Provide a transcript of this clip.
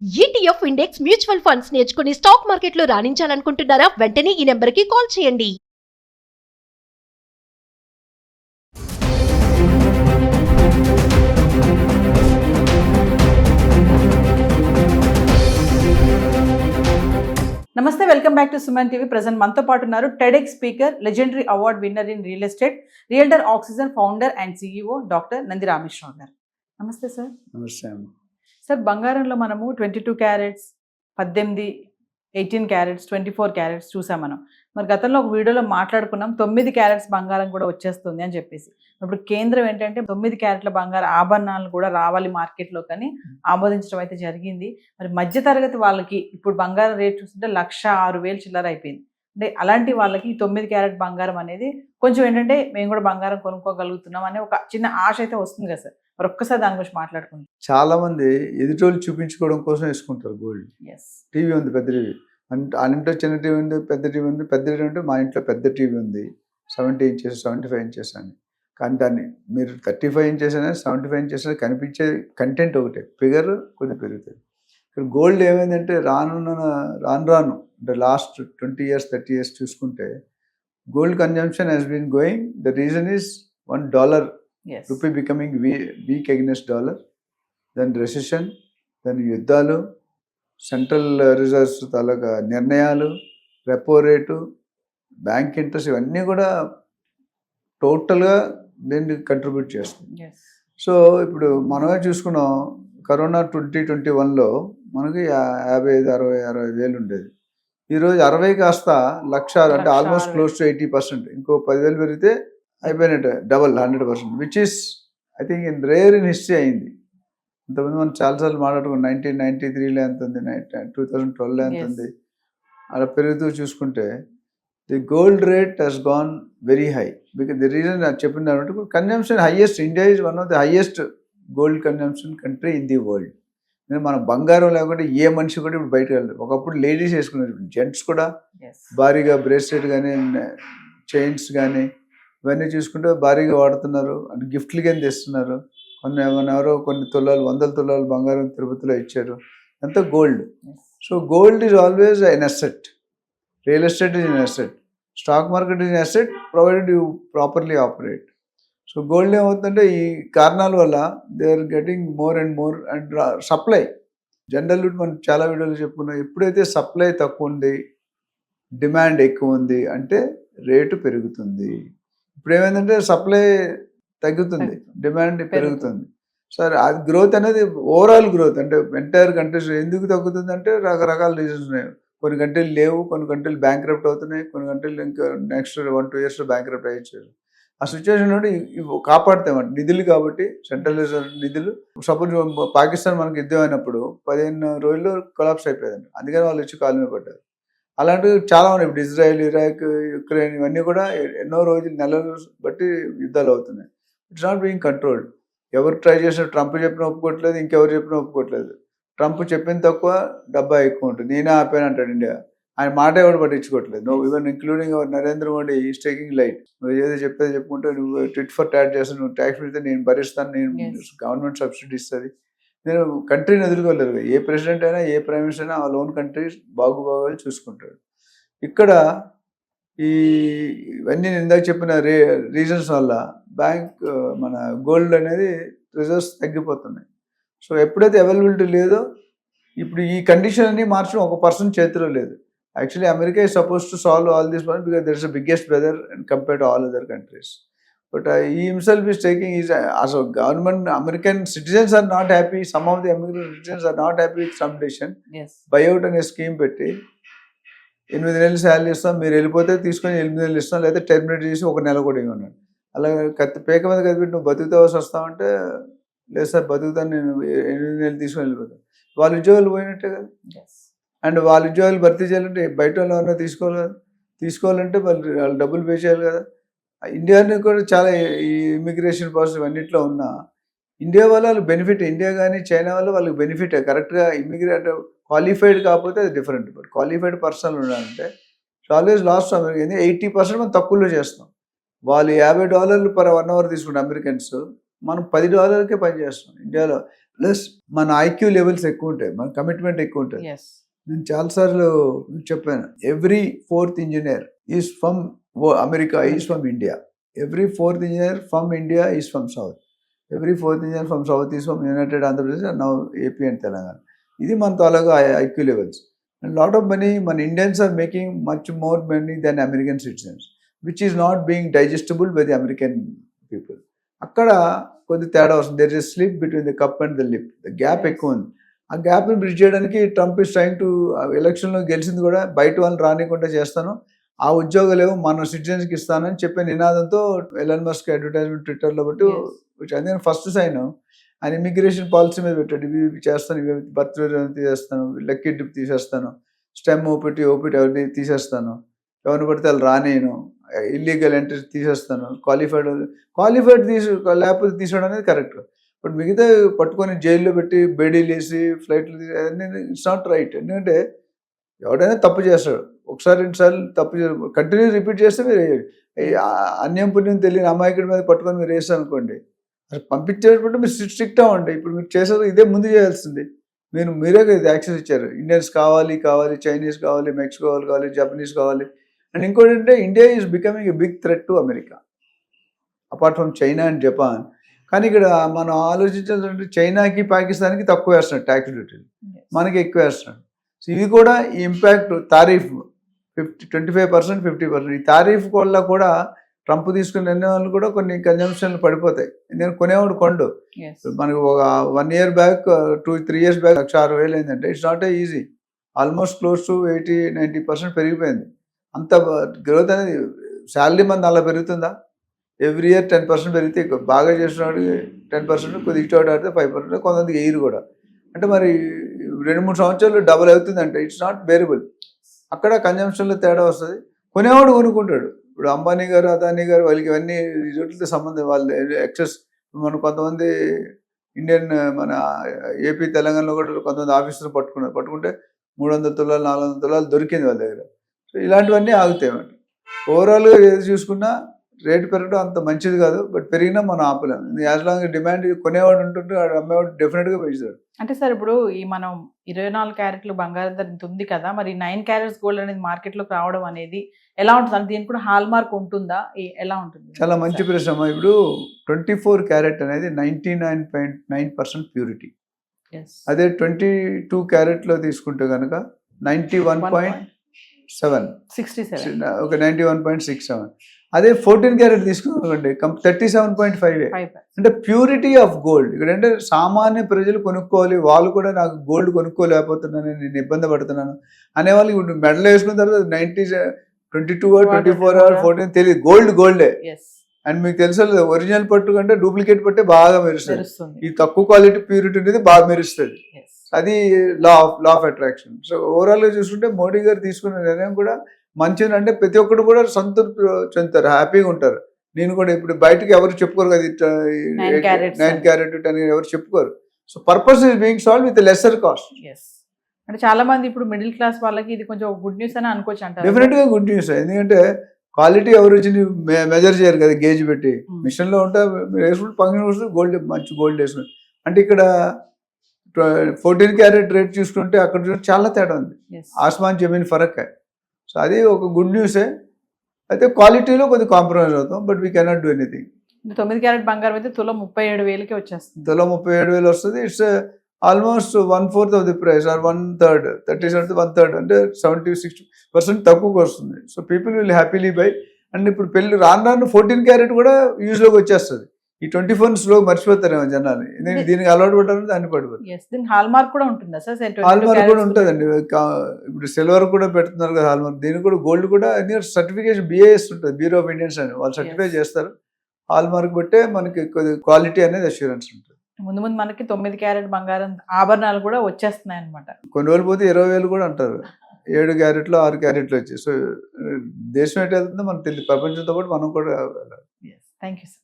ETF index mutual funds నేర్చుకుని stock మార్కెట్లో రాణించాలనుకుంటున్నారా? వెంటనే ఈ నెంబర్కి కాల్ చేయండి. నమస్తే, welcome back to Suman TV. Present మనతో పాటు ఉన్నారు TEDx speaker, legendary award winner in real estate, realtor oxygen founder and CEO doctor Nandi Rameshwar Rao గారు. నమస్తే సార్. నమస్తే అమ్మ. సార్, బంగారంలో మనము 22 క్యారెట్స్, 18, 18 క్యారెట్స్, 24 క్యారెట్స్ చూసాం మనం. మరి గతంలో ఒక వీడియోలో మాట్లాడుకున్నాం 9 క్యారెట్స్ బంగారం కూడా వచ్చేస్తుంది అని చెప్పేసి. ఇప్పుడు కేంద్రం ఏంటంటే 9 క్యారెట్ల బంగారు ఆభరణాలు కూడా రావాలి మార్కెట్లో కానీ ఆమోదించడం అయితే జరిగింది. మరి మధ్యతరగతి వాళ్ళకి ఇప్పుడు బంగారం రేట్ చూస్తుంటే 1,06,000 చిల్లర అయిపోయింది. అంటే అలాంటి వాళ్ళకి 9 క్యారెట్ బంగారం అనేది కొంచెం ఏంటంటే మేము కూడా బంగారం కొనుక్కోగలుగుతున్నాం అనే ఒక చిన్న ఆశ అయితే వస్తుంది కదా సార్. మరి ఒక్కసారి దాని గురించి మాట్లాడుకుంటాం. చాలా మంది ఎదుటోళ్ళు చూపించుకోవడం కోసం వేసుకుంటారు గోల్డ్. ఎస్, టీవీ ఉంది, పెద్ద టీవీ అంటే అన్నింటిలో చిన్న టీవీ ఉంది, పెద్ద టీవీ ఉంది. పెద్ద టీవీ అంటే మా ఇంట్లో పెద్ద టీవీ ఉంది, 70 ఇంచెస్ 75 ఇంచెస్ అని. కానీ దాన్ని మీరు 35 ఇంచెస్ అయినా 75 ఇంచెస్ అయినా కనిపించే కంటెంట్ ఒకటే, ఫిగర్ కొద్దిగా పెరుగుతుంది. ఇక్కడ గోల్డ్ ఏమైందంటే రాను అంటే లాస్ట్ 20 years 30 years చూసుకుంటే gold consumption has been going. The reason is $1 rupee becoming weak against dollar, then recession, then యుద్ధాలు, సెంట్రల్ రిజర్వ్స్ తాలూకా నిర్ణయాలు, రెపో రేటు, బ్యాంక్ ఇంట్రెస్ట్, ఇవన్నీ కూడా టోటల్గా దీన్ని కంట్రిబ్యూట్ చేస్తుంది. సో ఇప్పుడు మనమే చూసుకున్నాం, కరోనా 2021లో మనకి 55,000-60,000 వేలు ఉండేది. ఈరోజు 60 కాస్త 1,00,000 అంటే ఆల్మోస్ట్ క్లోజ్ టు 80%. ఇంకో 10,000 పెరిగితే అయిపోయినట్టు, double 100%, which is I think in rare in history అయింది. ఇంతకుముందు మనం చాలాసార్లు మాట్లాడుకున్నాం 1993లో ఎంత ఉంది, 2012లో ఎంత ఉంది, అలా పెరుగుతూ చూసుకుంటే the gold rate has gone very high. Because the reason నాకు చెప్పిన దాంట్లో consumption highest, India is one of the highest gold consumption country in the world. మన బంగారం లేకుంటే ఏ మనిషి కూడా ఇప్పుడు బయటకు వెళ్ళదు. ఒకప్పుడు లేడీస్ వేసుకున్నారు, జెంట్స్ కూడా భారీగా బ్రేస్లెట్ కానీ చైన్స్ కానీ ఇవన్నీ చూసుకుంటే భారీగా వాడుతున్నారు. అంటే గిఫ్ట్లు కానీ తెస్తున్నారు. కొన్ని తులాలు, 100 తులాలు బంగారం తిరుపతిలో ఇచ్చారు. అంతా gold. So gold is always an asset. Real estate is an asset. Stock market is an asset provided you properly operate. So gold ఏమవుతుందంటే ఈ కారణాల వల్ల they are getting more and more. And supply general మనం చాలా వీడియోలు చెప్పుకున్నాం, ఎప్పుడైతే supply తక్కువ ఉంది, డిమాండ్ ఎక్కువ ఉంది అంటే రేటు పెరుగుతుంది. ఇప్పుడు ఏమైందంటే సప్లై తగ్గుతుంది, డిమాండ్ పెరుగుతుంది. సరే, అది గ్రోత్ అనేది ఓవరాల్ గ్రోత్ అంటే ఎంటైర్ కంట్రీస్ ఎందుకు తగ్గుతుంది అంటే రకరకాల రీజన్స్ ఉన్నాయి. కొన్ని కంట్రీలు లేవు, కొన్ని కంట్రీలు బ్యాంక్రప్ట్ అవుతున్నాయి, కొన్ని కంట్రీలు ఇంకా నెక్స్ట్ 1-2 years బ్యాంక్రప్ట్ అయ్యారు. ఆ సిచ్యువేషన్ నుండి ఇవి కాపాడుతామంట నిధులు. కాబట్టి సెంట్రల్ రిజర్వ్ నిధులు, సపోజ్ పాకిస్తాన్ మనకి యుద్ధం అయినప్పుడు 15 రోజుల్లో కొలాప్స్ అయిపోయిందండి. అందుకని వాళ్ళు వచ్చి కాలు మీద పడ్డారు. అలాంటివి చాలా ఉన్నాయి. ఇప్పుడు ఇజ్రాయెల్, ఇరాక్, యుక్రెయిన్ ఇవన్నీ కూడా ఎన్నో రోజులు, నెలలు బట్టి యుద్ధాలు అవుతున్నాయి. It's not being controlled. ఎవరు ట్రై చేసిన, ట్రంప్ చెప్పిన ఒప్పుకోవట్లేదు, ఇంకెవరు చెప్పిన ఒప్పుకోవట్లేదు. ట్రంప్ చెప్పింది తక్కువ, డబ్బా ఎక్కువ ఉంటుంది. నేనే ఆపాను అంటాడు ఇండియా. ఆయన మాట ఎవరు పట్టించుకోవట్లేదు. నువ్వు even including Narendra Modi is taking light. నువ్వు ఏదో చెప్పేది చెప్పుకుంటే, నువ్వు టిట్ ఫర్ టాట్ చేస్తాను, నువ్వు ట్యాక్స్ పెడితే నేను భరిస్తాను, నేను గవర్నమెంట్ సబ్సిడీ ఇస్తుంది. నేను కంట్రీని ఎదుర్కోలేరు. ఏ ప్రెసిడెంట్ అయినా, ఏ ప్రైమ్ మినిస్టర్ అయినా వాళ్ళ ఓన్ కంట్రీ బాగుబాగా చూసుకుంటాడు. ఇక్కడ ఇవన్నీ నేను ఇందాక చెప్పిన రీజన్స్ వల్ల మన గోల్డ్ అనేది రిజర్వ్స్ తగ్గిపోతున్నాయి. సో ఎప్పుడైతే అవైలబిలిటీ లేదో, ఇప్పుడు ఈ కండిషన్ అన్ని మార్చడం ఒక పర్సన్ చేతిలో లేదు. Actually America is suppose to solve all these problems because there is the biggest brother and compare to all other countries. But he himself is taking his, as a government, American citizens are not happy. Some of the American citizens are not happy with some decision. Yes. Buyout అనే scheme పెట్టి 8 నెలలు salary ఇస్తాం, మీరు వెళ్ళిపోతే తీసుకొని 8 నెలలు ఇస్తాం, లేదా టెర్మినేట్ చేసి 1 నెల కూడా ఇవ్వన్నాడు. అలా పేక మీద కదిపెట్టి నువ్వు బతుకుతావలసి వస్తావంటే, లేదు సార్ బతుకుతాను, నేను 8 నెలలు తీసుకొని వెళ్ళిపోతాను. వాళ్ళ ఉద్యోగాలు పోయినట్టే కదా. అండ్ వాళ్ళ ఉద్యోగాలు భర్తీ చేయాలంటే బయట వాళ్ళు ఎవరైనా తీసుకోవాలంటే వాళ్ళు డబ్బులు పే చేయాలి కదా. ఇండియాని కూడా చాలా ఈ ఇమిగ్రేషన్ ప్రాసెస్ అన్నింటిలో ఉన్న ఇండియా వల్ల వాళ్ళకి బెనిఫిట్. ఇండియా కానీ చైనా వల్ల వాళ్ళకి బెనిఫిట్. కరెక్ట్గా ఇమిగ్రేట్ క్వాలిఫైడ్ కాకపోతే అది డిఫరెంట్. బట్ క్వాలిఫైడ్ పర్సన్ ఉండాలంటే ఆల్వేస్ లాస్ట్ అమెరికా 80% మనం తక్కువలో చేస్తాం. వాళ్ళు $50 per 1 hour తీసుకుంటే అమెరికన్స్, మనం $10కే పని చేస్తాం. ఇండియాలో ప్లస్ మన ఐక్యూ లెవెల్స్ ఎక్కువ ఉంటాయి, మన కమిట్మెంట్ ఎక్కువ ఉంటుంది. ఎస్ నేను చాలాసార్లు చెప్పాను, every 4th engineer is from America, is from India. Every 4th engineer from India is from south. Every 4th engineer from south is from united Andhra Pradesh and now AP and Telangana. ఇది మన తాలూకా IQ levels. And lot of money మన Indians are making much more money than American citizens, which is not being digestible by the American people. అక్కడ కొద్ది తేడా వస్తుంది. There is slip between the cup and the lip. The gap ఎక్కువ ఉంది. ఆ గ్యాప్ని bridge చేయడానికి Trump is trying to, ఎలక్షన్లో గెలిచింది కూడా బయట వాళ్ళని రానికుండా చేస్తాను, ఆ ఉద్యోగాలు ఏమో మన సిటిజన్స్కి ఇస్తానని చెప్పే నినాదంతో ఎలన్ మస్క్ అడ్వర్టైజ్మెంట్ ట్విట్టర్లో బట్టి అందుకని ఫస్ట్ సైన్ ఆయన ఇమిగ్రేషన్ పాలసీ మీద పెట్టాడు. ఇవి చేస్తాను, ఇవి బర్త్ తీసేస్తాను, లక్కీ డిప్ తీసేస్తాను, స్టెమ్ ఓపీటీ ఎవరిని తీసేస్తాను, ఎవరిని పడితే వాళ్ళు రానేను, ఇల్లీగల్ ఎంట్రీ తీసేస్తాను, క్వాలిఫైడ్ లేకపోతే తీసేయడం అనేది కరెక్ట్. బట్ మిగతా పట్టుకొని జైల్లో పెట్టి బేడీలు వేసి ఫ్లైట్లు ఇట్స్ నాట్ రైట్. ఎందుకంటే ఎవడైనా తప్పు చేస్తాడు, ఒకసారి 2 సార్లు తప్పు కంటిన్యూ రిపీట్ చేస్తే మీరు అన్యం పుణ్యం తెలియని అమాయకుడి మీద పట్టుకొని మీరు వేస్తారు అనుకోండి, అసలు పంపించేటప్పుడు మీరు స్ట్రిక్ట్ అవ్వండి. ఇప్పుడు మీరు చేసేది ఇదే ముందు చేయాల్సింది. మీరే ఇది యాక్సెస్ ఇచ్చారు. ఇండియన్స్ కావాలి, చైనీస్ కావాలి, మెక్సికో కావాలి, జపనీస్ కావాలి. అండ్ ఇంకోటి అంటే India is becoming a big threat to America apart from China and Japan. కానీ ఇక్కడ మనం ఆలోచించాలంటే చైనాకి పాకిస్తాన్కి తక్కువ వేస్తున్నాడు ట్యాక్స్ డ్యూటీలు, మనకి ఎక్కువ వేస్తున్నాడు. సో ఇది కూడా ఈ ఇంపాక్ట్ తారీఫ్ 25%, 50%. ఈ తారీఫ్ వల్ల కూడా ట్రంప్ తీసుకున్న నిర్ణయాలు కూడా కొన్ని కన్జంప్షన్లు పడిపోతాయి. ఎందుకంటే కొనేవాడు కొండు. మనకు ఒక 1 year బ్యాక్ 2-3 years బ్యాక్ 1,06,000 అయిందంటే it's not a easy. Almost close to 80-90% పెరిగిపోయింది. అంత గ్రోత్ అనేది శాలరీ మంది అలా పెరుగుతుందా? ఎవ్రీ ఇయర్ 10% పెరిగితే బాగా చేసినవాడు 10%, కొద్దిగా ఇటు ఆడితే 5%, కొంతమందికి ఎయిర్ కూడా. అంటే మరి 2-3 సంవత్సరాలు డబుల్ అవుతుందంటే ఇట్స్ నాట్ బేరబుల్. అక్కడ కన్జంప్షన్లో తేడా వస్తుంది. కొనేవాడు కొనుక్కుంటాడు. ఇప్పుడు అంబానీ గారు, అదానీ గారు వాళ్ళకి ఇవన్నీ రిజల్ట్తో సంబంధం. వాళ్ళు ఎక్సెస్ మనం కొంతమంది ఇండియన్ మన ఏపీ తెలంగాణలో కూడా కొంతమంది ఆఫీసులు పట్టుకుంటే 300 తులాలు 400 తులాలు దొరికింది వాళ్ళ దగ్గర. సో ఇలాంటివన్నీ ఆగుతాయి అన్నమాట. ఓవరాల్గా ఏది చూసుకున్నా రేటు పెరగడం అంత మంచిది కాదు. బట్ పెరిగినా మనం ఆపలేం. యాజ్ లాంగ్ డిమాండ్ కొనేవాడు ఉంటుంటే అమ్మేవాడు డెఫినెట్గా పెంచుతాడు. అంటే సార్ ఇప్పుడు ఈ మనం 24 క్యారెట్లు బంగారం ధర ఇంత ఉంది కదా, మరి 9 క్యారెట్స్ గోల్డ్ అనేది మార్కెట్లోకి రావడం అనేది ఎలా ఉంటుంది? అంటే దీనికి కూడా హాల్ మార్క్ ఉంటుందా, ఎలా ఉంటుంది? చాలా మంచి ప్రశ్న. ఇప్పుడు 24 క్యారెట్ అనేది 99.9% ప్యూరిటీ. అదే 22 క్యారెట్లో తీసుకుంటే కనుక 91.67, ఒక 91.67. అదే 14 క్యారెట్ తీసుకున్నామండి 37.5. అంటే ప్యూరిటీ ఆఫ్ గోల్డ్. ఇక్కడంటే సామాన్య ప్రజలు కొనుక్కోవాలి, వాళ్ళు కూడా నాకు గోల్డ్ కొనుక్కోలేకపోతున్నాను, నేను ఇబ్బంది పడుతున్నాను అనేవాళ్ళు ఇప్పుడు మెడల్ వేసుకున్న తర్వాత 22 or 24 or 14 తెలియదు, గోల్డే. అండ్ మీకు తెలుసు ఒరిజినల్ పట్టు కంటే డూప్లికేట్ పట్టే బాగా మెరుస్తుంది. ఈ తక్కువ క్వాలిటీ ప్యూరిటీ అనేది బాగా మెరుస్తుంది. అది లా ఆఫ్ అట్రాక్షన్. సో ఓవరాల్గా చూసుకుంటే మోడీ గారు తీసుకున్న నిర్ణయం కూడా మంచిది. అంటే ప్రతి ఒక్కరు కూడా సంతృప్తి చెందుతారు, హ్యాపీగా ఉంటారు. నేను కూడా ఇప్పుడు బయటకు ఎవరు చెప్పుకోరు కదా 9 క్యారెట్ 10 ఎవరు చెప్పుకోరు. So purpose is being solve with lesser cost. అంటే చాలా మంది ఇప్పుడు మిడిల్ క్లాస్ వాళ్ళకి ఇది కొంచెం గుడ్ న్యూస్ అని అనుకోవచ్చు అంటారు. డెఫినెట్గా గుడ్ న్యూస్. ఎందుకంటే క్వాలిటీ ఎవరు వచ్చి మెజర్ చేయరు కదా గేజ్ పెట్టి. మిషన్లో ఉంటే మీరు వేసుకుంటే పంగిన వస్తుంది, గోల్డ్ మంచి గోల్డ్ వేసుకుంటే. అంటే ఇక్కడ 14 క్యారెట్ రేట్ చూసుకుంటే అక్కడ చూస్తే చాలా తేడా ఉంది, ఆస్మాన్ జమీన్ ఫరక్. సో అది ఒక గుడ్ న్యూసే. అయితే క్వాలిటీలో కొద్దిగా కాంప్రమైజ్ అవుతాం, but we cannot do anything. 9 carat బంగారం అయితే తులం 37,000కి వచ్చేస్తుంది. తులం 37,000 వస్తుంది. It's almost 1/4 of the price or 1/3, 37 1/3, అంటే 70-60% తక్కువకి వస్తుంది. So people will happily buy. And ఇప్పుడు పెళ్లి రాను 14 క్యారెట్ కూడా యూజ్లోకి వచ్చేస్తుంది. ఈ 24 స్లో మర్చిపోతారేమో జనాలు, ఎందుకంటే దీనికి అలవాటు పడ్డారు, దాన్ని పడిపోతారు. హాల్ మార్క్ కూడా ఉంటుందా సార్? హాల్ మార్క్ కూడా ఉంటుందండి. ఇప్పుడు సిల్వర్ కూడా పెడుతున్నారు కదా హాల్ మార్క్. దీనికి కూడా గోల్డ్ కూడా సర్టిఫికేషన్ BIS ఉంటుంది, బ్యూరో ఆఫ్ ఇండియన్స్ అని, వాళ్ళు సర్టిఫై చేస్తారు. హాల్ మార్క్ బట్టే మనకి క్వాలిటీ అనేది అష్యూరెన్స్ ఉంటుంది. ముందు మనకి 9 క్యారెట్ బంగారం ఆభరణాలు కూడా వచ్చేస్తున్నాయి అనమాట. కొన్ని రోజులు పోతే 20,000 కూడా అంటారు. 7 క్యారెట్లు 6 క్యారెట్లు వచ్చి. సో దేశం ఎటు వెళ్తుందో మనకు తెలియదు, ప్రపంచంతో పాటు మనం కూడా వెళ్ళాలి. Thank you sir.